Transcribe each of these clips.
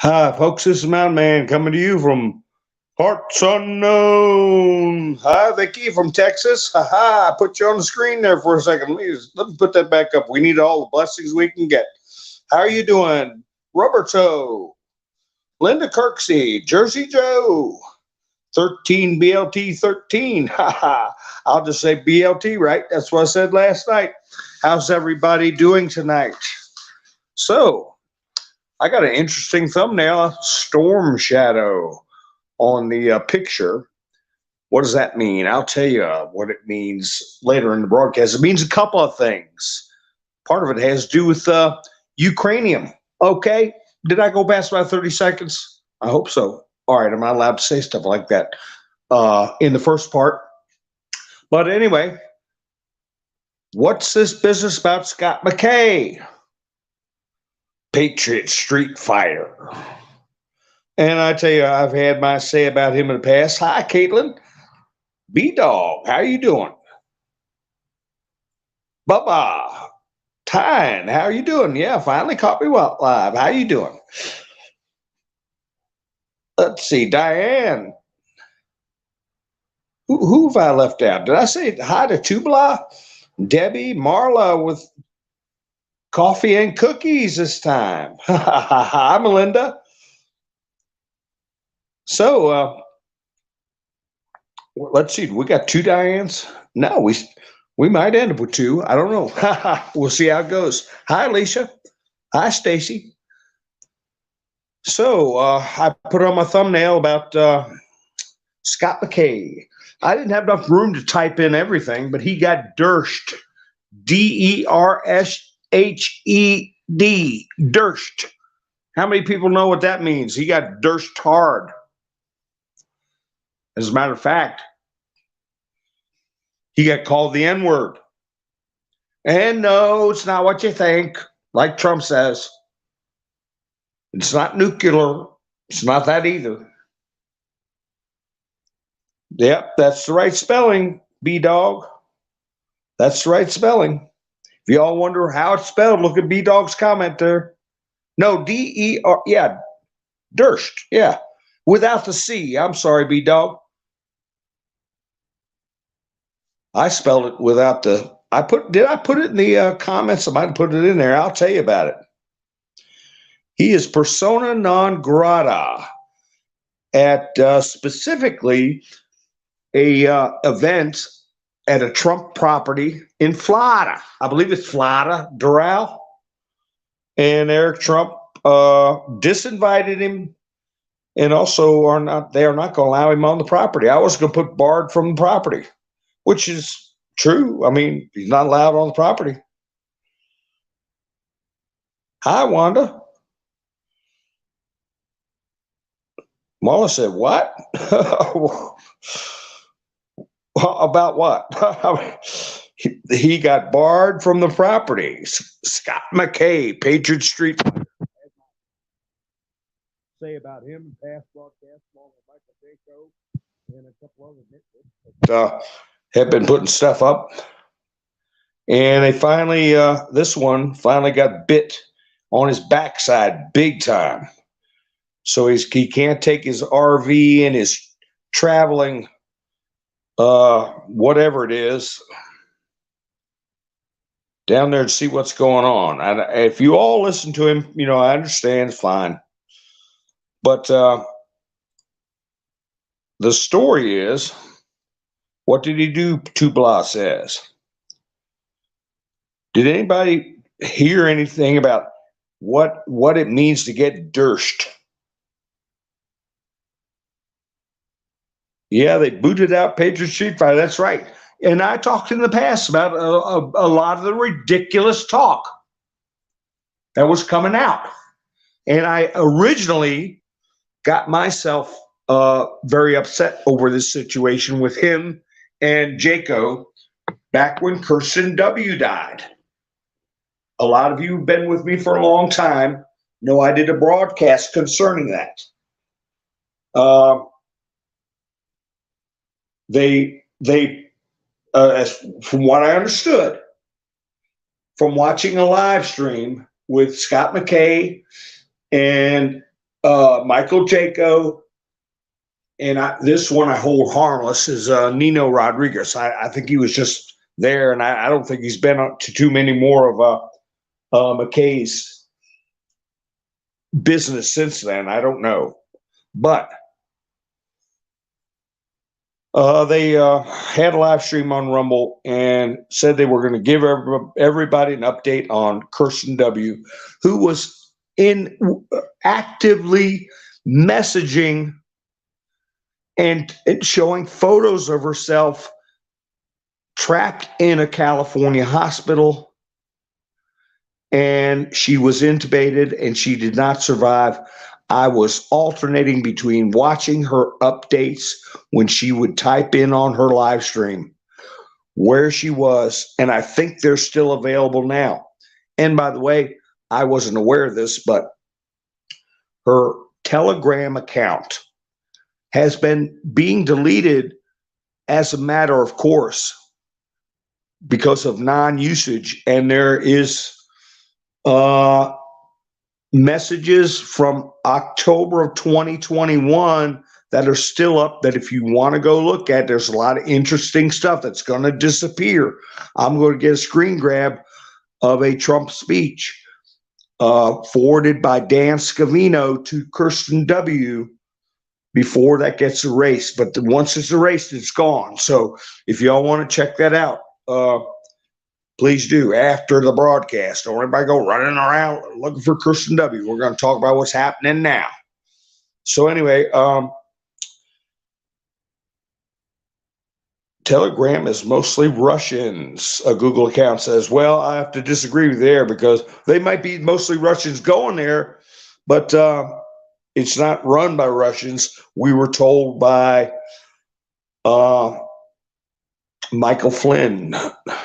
Hi, folks. This is Mountain Man coming to you from parts unknown. Hi, Vicky from Texas. Ha ha! I put you on the screen there for a second. Let me put that back up. We need all the blessings we can get. How are you doing, Roberto? Linda Kirksey, Jersey Joe, 13 BLT 13. Ha ha! I'll just say BLT, right? That's what I said last night. How's everybody doing tonight? So, I got an interesting thumbnail, storm shadow on the picture. What does that mean? I'll tell you what it means later in the broadcast. It means a couple of things. Part of it has to do with Ukrainian. Okay. Did I go past about 30 seconds? I hope so. All right. I'm not allowed to say stuff like that in the first part. But anyway, what's this business about Scott McKay? Patriot Street Fighter. And I tell you, I've had my say about him in the past. Hi, Caitlin. B-Dog, how you doing? Bubba. Tyne, how are you doing? Yeah, finally caught me live. How you doing? Let's see, Diane. Who have I left out? Did I say hi to Tubla? Debbie, Marla with coffee and cookies this time. Hi, Melinda. So, let's see. We got two Dianes. No, we might end up with two. I don't know. We'll see how it goes. Hi, Alicia. Hi, Stacy. So I put on my thumbnail about Scott McKay. I didn't have enough room to type in everything, but he got dershed. D-E-R-S-H-E-D. Dershed. How many people know what that means? He got dershed hard. As a matter of fact, he got called the N-word. And no, it's not what you think, like Trump says. It's not nuclear. It's not that either. Yep, that's the right spelling, B-Dog. That's the right spelling. If y'all wonder how it's spelled, look at B-Dog's comment there. No, D-E-R, yeah, Dersht, yeah, without the C. I'm sorry, B-Dog. I spelled it without the, did I put it in the comments? I might have put it in there. I'll tell you about it. He is persona non grata at specifically a event at a Trump property in Florida. I believe it's Florida, Doral. And Eric Trump disinvited him, and also they are not going to allow him on the property. I was going to put barred from the property, which is true. I mean, he's not allowed on the property. Hi, Wanda. Marla said, what? About what? He got barred from the property. Scott McKay, Patriot Street. Say about him, past broadcast, along with Michael Jaco and a couple other nitwits have been putting stuff up. And they finally, this one finally got bit on his backside big time. So he can't take his RV and his traveling, whatever it is, down there to see what's going on. And if you all listen to him, I understand, it's fine. But the story is, what did he do? Tubla says. Did anybody hear anything about what it means to get dershed? Yeah, they booted out Patriot Street Fighter. That's right. And I talked in the past about a lot of the ridiculous talk that was coming out. And I originally got myself very upset over this situation with him and Jaco back when Kirsten W. died. A lot of you who've been with me for a long time know I did a broadcast concerning that. They from what I understood from watching a live stream with Scott McKay and Michael Jaco, and this one I hold harmless is Nino Rodriguez. I think he was just there, and I don't think he's been to too many more of McKay's business since then. I don't know, but they had a live stream on Rumble and said they were going to give everybody an update on Kirsten W., who was actively messaging and showing photos of herself trapped in a California hospital, and she was intubated and she did not survive. I was alternating between watching her updates when she would type in on her live stream where she was, and I think they're still available now. And by the way, I wasn't aware of this, but her Telegram account has been being deleted as a matter of course because of non-usage, and there is messages from October of 2021 that are still up that if you want to go look at, there's a lot of interesting stuff that's going to disappear. I'm going to get a screen grab of a Trump speech forwarded by Dan Scavino to Kirsten W. before that gets erased. But once it's erased, it's gone. So if y'all want to check that out, please do after the broadcast. Don't everybody go running around looking for Kirsten W. We're going to talk about what's happening now. So anyway, Telegram is mostly Russians. A Google account says, well, I have to disagree with there because they might be mostly Russians going there, but it's not run by Russians. We were told by Michael Flynn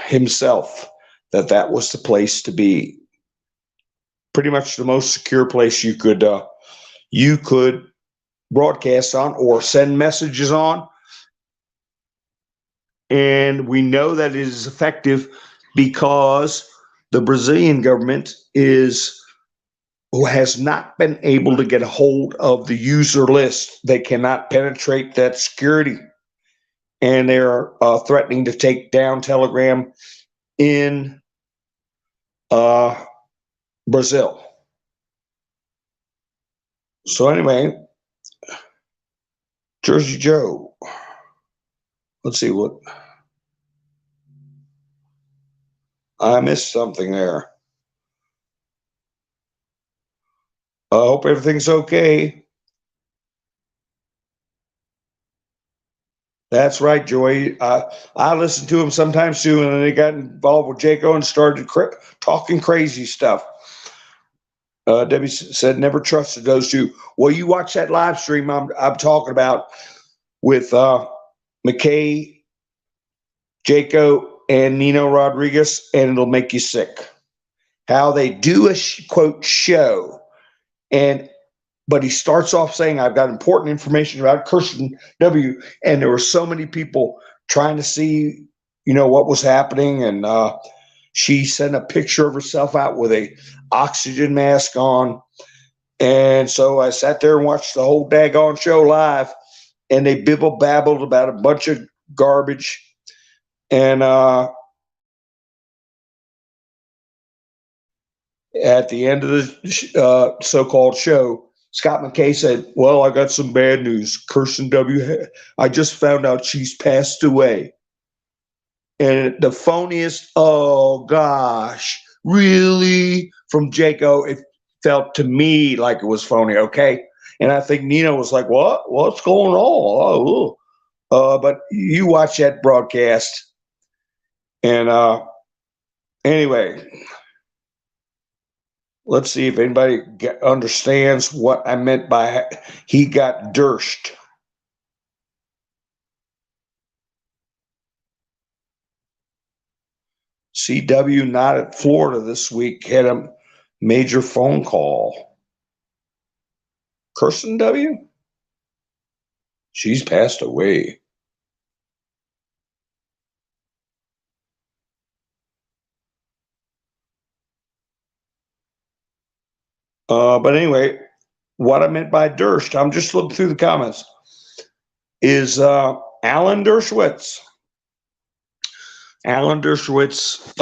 himself that was the place to be. Pretty much the most secure place you could broadcast on or send messages on. And we know that it is effective because the Brazilian government has not been able to get a hold of the user list. They cannot penetrate that security. And they're threatening to take down Telegram in Brazil. So anyway, Jersey Joe. Let's see what I missed something there. I hope everything's okay. That's right, Joy. I listen to him sometimes too, and then they got involved with Jaco and started talking crazy stuff. Debbie said never trusted those two. Well, you watch that live stream I'm talking about with McKay, Jaco, and Nino Rodriguez, and it'll make you sick. How they do a quote show, but he starts off saying, I've got important information about Kirsten W. And there were so many people trying to see, what was happening. And she sent a picture of herself out with a oxygen mask on. And so I sat there and watched the whole daggone show live, and they bibble babbled about a bunch of garbage. And at the end of the so-called show, Scott McKay said, well, I got some bad news. Kirsten W., I just found out she's passed away. And the phoniest, oh gosh, really? From Jaco, it felt to me like it was phony, okay? And I think Nino was like, what? What's going on? But you watch that broadcast. And anyway, let's see if anybody understands what I meant by he got dirshed. CW not at Florida this week, had a major phone call. Kirsten W? She's passed away. But anyway, what I meant by Dersh, I'm just looking through the comments, is Alan Dershowitz. Alan Dershowitz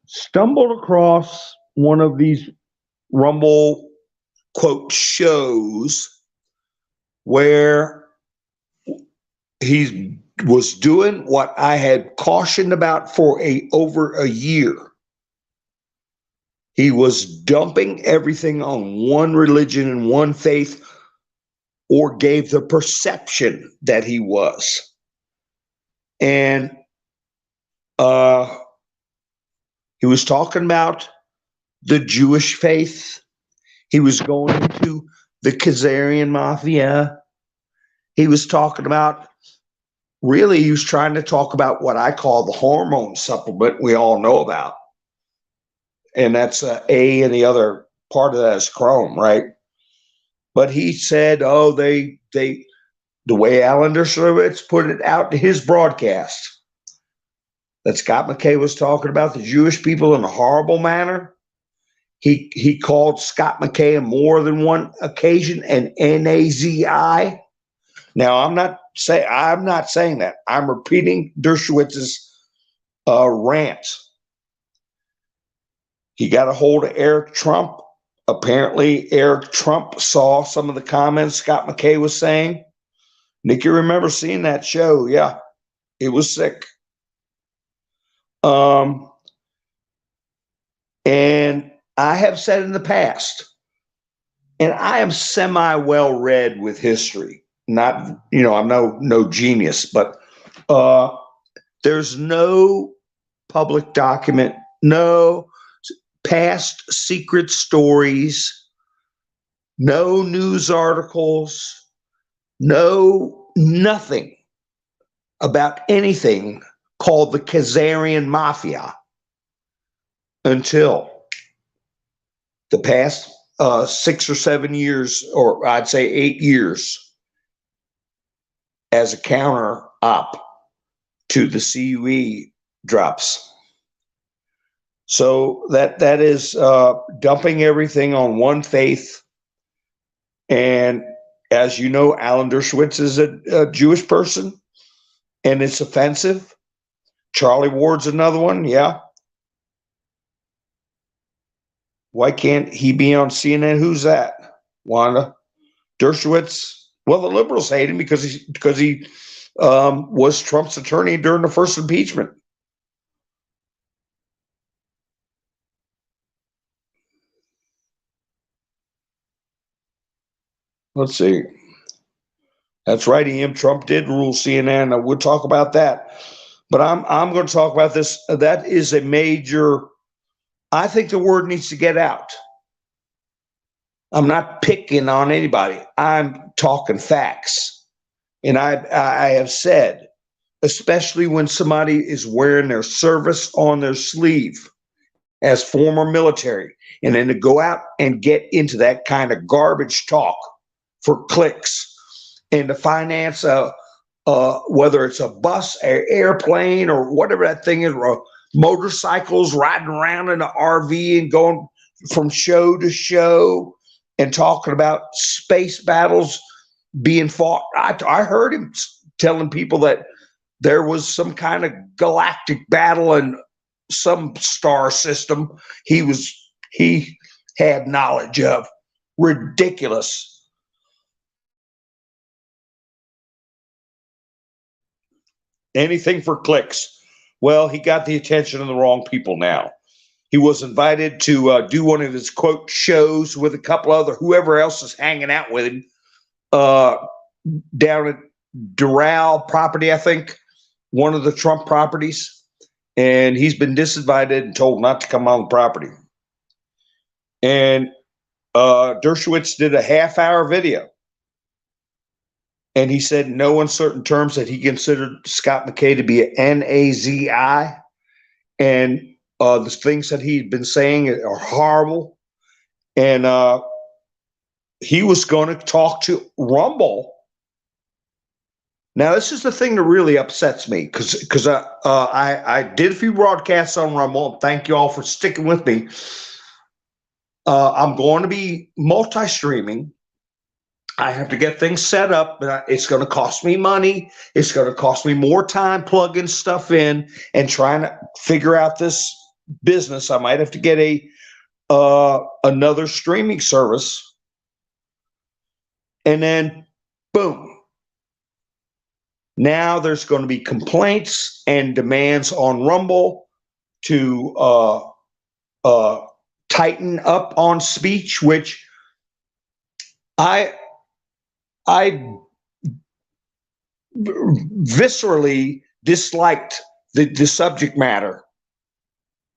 stumbled across one of these Rumble, quote, shows where he was doing what I had cautioned about for over a year. He was dumping everything on one religion and one faith, or gave the perception that he was. And he was talking about the Jewish faith. He was going into the Khazarian mafia. He was talking about, really, he was trying to talk about what I call the hormone supplement we all know about. And that's A, and the other part of that is chrome, right? But he said, oh, the way Alan Dershowitz put it out in his broadcast, that Scott McKay was talking about the Jewish people in a horrible manner. He called Scott McKay on more than one occasion an Nazi. Now, I'm not saying that. I'm repeating Dershowitz's rant. He got a hold of Eric Trump. Apparently, Eric Trump saw some of the comments Scott McKay was saying. Nick, you remember seeing that show? Yeah, it was sick. And I have said in the past, and I am semi well read with history. Not, I'm no genius, but there's no public document, no past secret stories, no news articles, nothing about anything called the Khazarian Mafia until the past 6 or 7 years, or I'd say 8 years, as a counter op to the CUE drops. So that is dumping everything on one faith. And as you know, Alan Dershowitz is a Jewish person, and it's offensive. Charlie Ward's another one, yeah. Why can't he be on CNN? Who's that? Wanda Dershowitz. Well, the liberals hate him because he was Trump's attorney during the first impeachment. Let's see. That's right, Ian. Trump did rule CNN. We'll talk about that. But I'm going to talk about this. That is a major. I think the word needs to get out. I'm not picking on anybody. I'm talking facts. And I have said, especially when somebody is wearing their service on their sleeve as former military, and then to go out and get into that kind of garbage talk for clicks and to finance whether it's a bus, or airplane, or whatever that thing is, or motorcycles, riding around in an RV and going from show to show and talking about space battles being fought. I heard him telling people that there was some kind of galactic battle in some star system he had knowledge of. Ridiculous. Anything for clicks. Well, he got the attention of the wrong people now. He was invited to do one of his, quote, shows with a couple other, whoever else is hanging out with him, down at Doral property, I think, one of the Trump properties. And he's been disinvited and told not to come on the property. And Dershowitz did a half-hour video. And he said in no uncertain terms that he considered Scott McKay to be an Nazi. And the things that he'd been saying are horrible. And he was going to talk to Rumble. Now, this is the thing that really upsets me, because I did a few broadcasts on Rumble. Thank you all for sticking with me. I'm going to be multi-streaming. I have to get things set up, but it's going to cost me money. It's going to cost me more time plugging stuff in and trying to figure out this business. I might have to get another streaming service, and then boom. Now there's going to be complaints and demands on Rumble to tighten up on speech, which I viscerally disliked the subject matter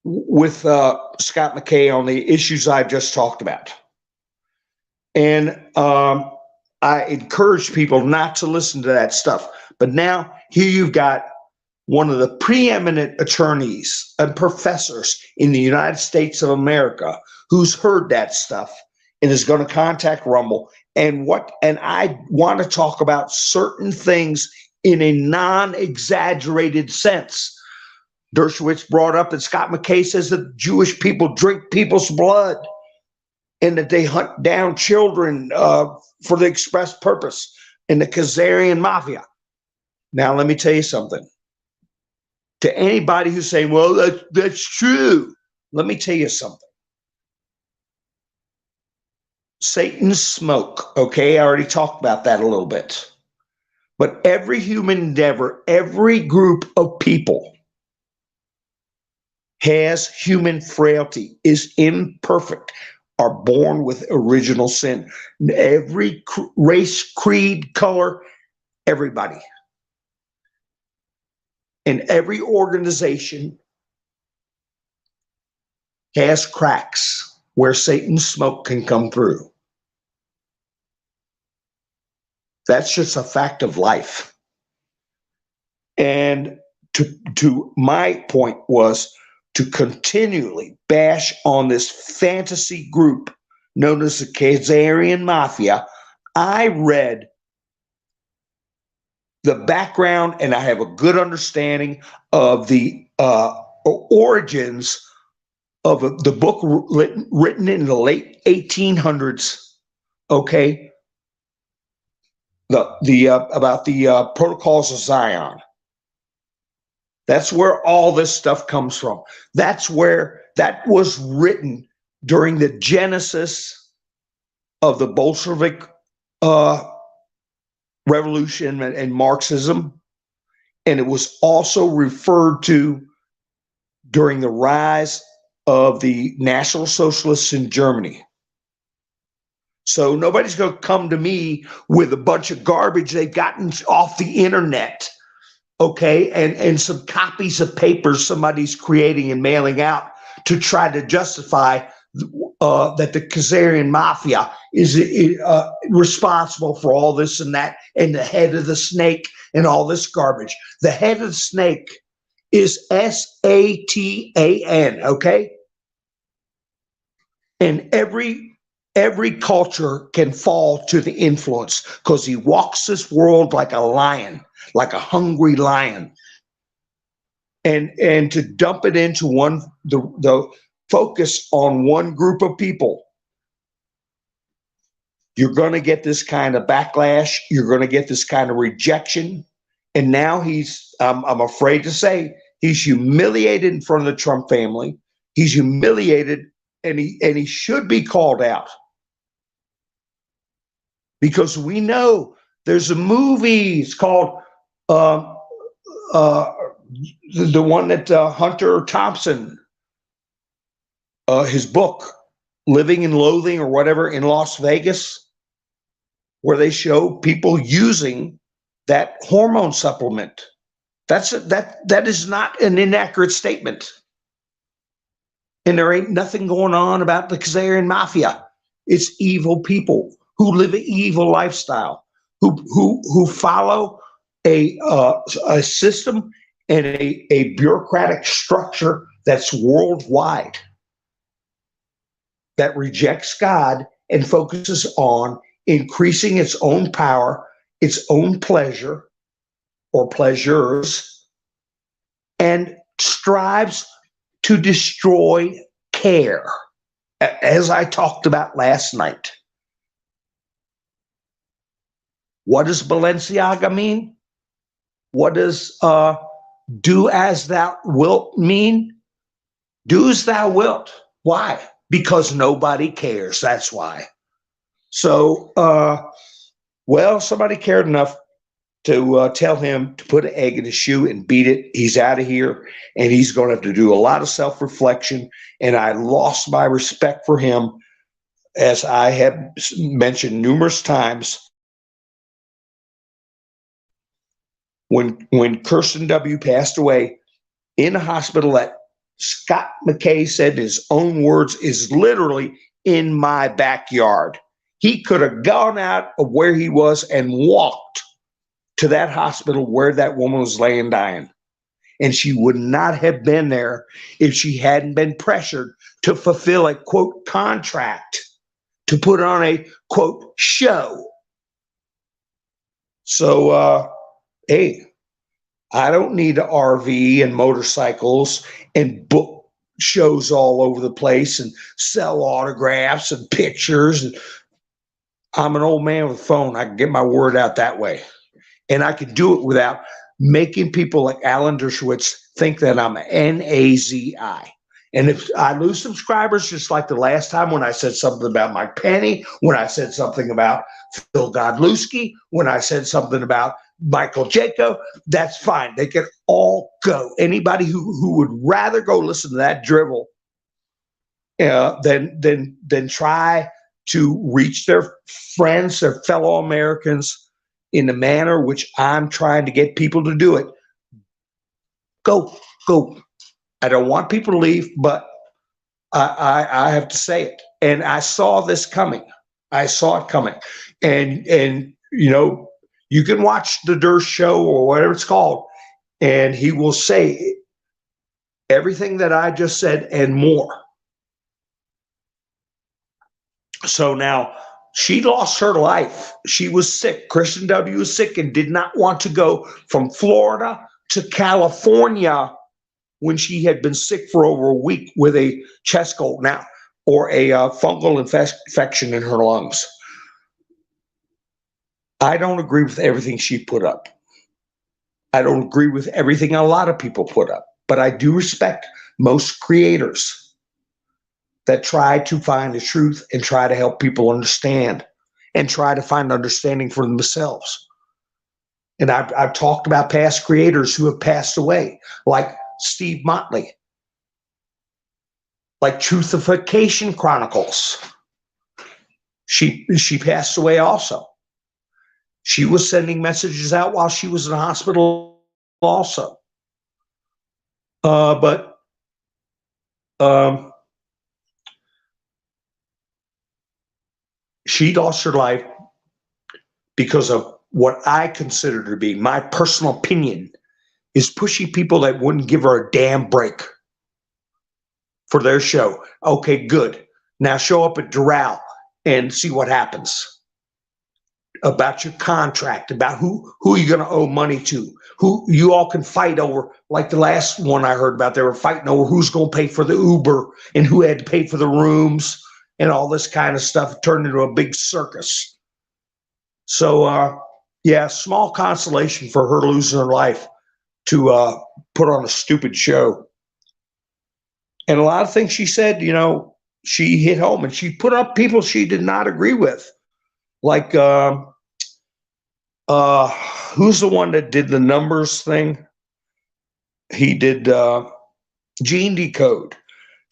with Scott McKay on the issues I've just talked about. And I encourage people not to listen to that stuff. But now here you've got one of the preeminent attorneys and professors in the United States of America who's heard that stuff and is going to contact Rumble. And I want to talk about certain things in a non-exaggerated sense. Dershowitz brought up that Scott McKay says that Jewish people drink people's blood and that they hunt down children for the express purpose in the Khazarian mafia. Now, let me tell you something. To anybody who's saying, well, that's true, let me tell you something. Satan's smoke, okay? I already talked about that a little bit. But every human endeavor, every group of people has human frailty, is imperfect, are born with original sin. Every race, creed, color, everybody. And every organization has cracks where Satan's smoke can come through. That's just a fact of life. And to my point was to continually bash on this fantasy group known as the Khazarian Mafia. I read the background and I have a good understanding of the origins of the book written in the late 1800s. Okay, about the Protocols of Zion. That's where all this stuff comes from. That's where that was written during the genesis of the Bolshevik revolution and Marxism. And it was also referred to during the rise of the National Socialists in Germany. So nobody's going to come to me with a bunch of garbage they've gotten off the internet, okay, and some copies of papers somebody's creating and mailing out to try to justify that the Khazarian Mafia is responsible for all this and that, and the head of the snake and all this garbage. The head of the snake is Satan, okay? And every culture can fall to the influence because he walks this world like a lion, like a hungry lion. And to dump it into the focus on one group of people, you're going to get this kind of backlash. You're going to get this kind of rejection. And now I'm afraid to say, he's humiliated in front of the Trump family. He's humiliated, and he should be called out. Because we know there's a movie, it's called the one that Hunter Thompson, his book, Living and Loathing or whatever in Las Vegas, where they show people using that hormone supplement. That is not an inaccurate statement. And there ain't nothing going on about the Khazarian Mafia. It's evil people who live an evil lifestyle, who follow a system and a bureaucratic structure that's worldwide, that rejects God and focuses on increasing its own power, its own pleasure or pleasures, and strives to destroy care. as I talked about last night, what does Balenciaga mean? What does do as thou wilt mean? Do as thou wilt. Why? Because nobody cares. That's why. So, well, somebody cared enough to tell him to put an egg in his shoe and beat it. He's out of here, and he's going to have to do a lot of self-reflection. And I lost my respect for him, as I have mentioned numerous times. When Kirsten W. passed away in a hospital that Scott McKay said in his own words is literally in my backyard. He could have gone out of where he was and walked to that hospital where that woman was laying dying. And she would not have been there if she hadn't been pressured to fulfill a, quote, contract, to put on a, quote, show. So, hey, I don't need an RV and motorcycles and book shows all over the place and sell autographs and pictures. I'm an old man with a phone. I can get my word out that way. And I can do it without making people like Alan Dershowitz think that I'm an Nazi. And if I lose subscribers, just like the last time when I said something about Mike Penny, when I said something about Phil Godlewski, when I said something about Michael Jaco, that's fine. They can all go. Anybody who would rather go listen to that drivel than try to reach their friends, their fellow Americans in the manner which I'm trying to get people to do it, go. I don't want people to leave, but I have to say it. And I saw this coming. I saw it coming. And you know, you can watch the Durst show or whatever it's called, and he will say everything that I just said and more. So now she lost her life. She was sick. Kristen W. was sick and did not want to go from Florida to California when she had been sick for over a week with a chest cold now, or a fungal infection in her lungs. I don't agree with everything she put up. I don't agree with everything a lot of people put up, but I do respect most creators that try to find the truth and try to help people understand and try to find understanding for themselves. And I've talked about past creators who have passed away, like Steve Motley, like Truthification Chronicles. She passed away also. She was sending messages out while she was in the hospital also. But she lost her life because of what I consider to be, my personal opinion, is pushing people that wouldn't give her a damn break for their show. Okay, good. Now show up at Doral and see what happens. About your contract, about who you're going to owe money to, who you all can fight over. Like the last one I heard about, they were fighting over who's going to pay for the Uber and who had to pay for the rooms and all this kind of stuff. It turned into a big circus. So, yeah, small consolation for her losing her life to put on a stupid show. And a lot of things she said, you know, she hit home, and she put up people she did not agree with. Like, who's the one that did the numbers thing? He did Gene Decode.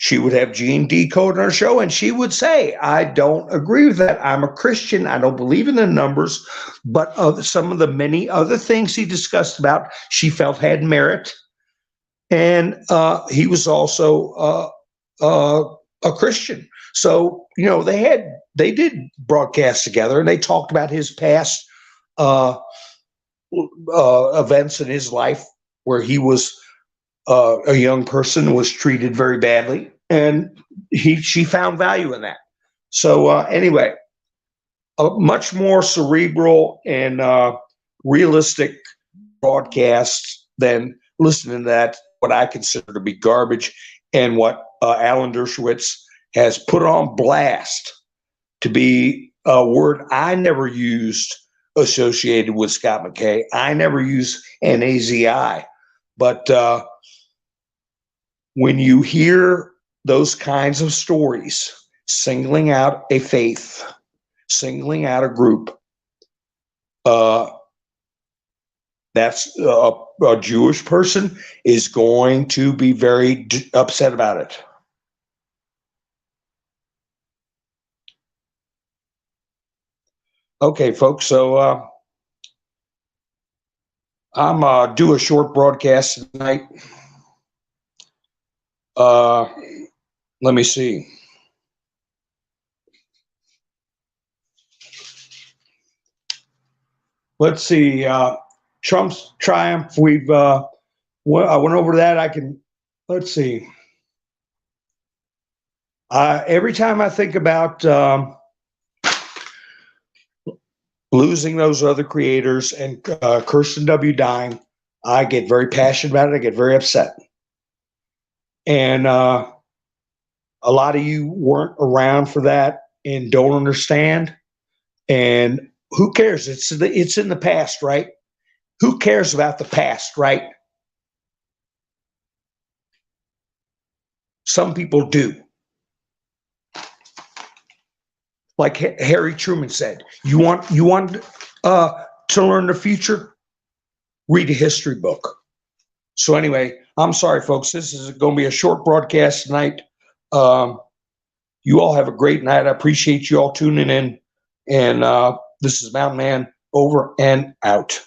She would have Gene Decode on her show, and she would say, I don't agree with that. I'm a Christian. I don't believe in the numbers. But some of the many other things he discussed about, she felt had merit. And he was also a Christian. So, you know, they did broadcast together, and they talked about his past events in his life where he was a young person, was treated very badly, and she found value in that. So anyway, a much more cerebral and realistic broadcast than listening to that, what I consider to be garbage, and what Alan Dershowitz has put on blast to be a word I never used associated with Scott McKay. I never use NAZI. But when you hear those kinds of stories, singling out a faith, singling out a group, that's a Jewish person is going to be very upset about it. Okay, folks, so I'm do a short broadcast tonight. Let me see. Let's see. Trump's triumph. I went over that. Let's see. Every time I think about losing those other creators and Kirsten W. dying, I get very passionate about it. I get very upset. And a lot of you weren't around for that and don't understand. And who cares? It's in the past, right? Who cares about the past, right? Some people do. Like Harry Truman said, you want to learn the future? Read a history book. So anyway, I'm sorry, folks. This is going to be a short broadcast tonight. You all have a great night. I appreciate you all tuning in. And this is Mountain Man over and out.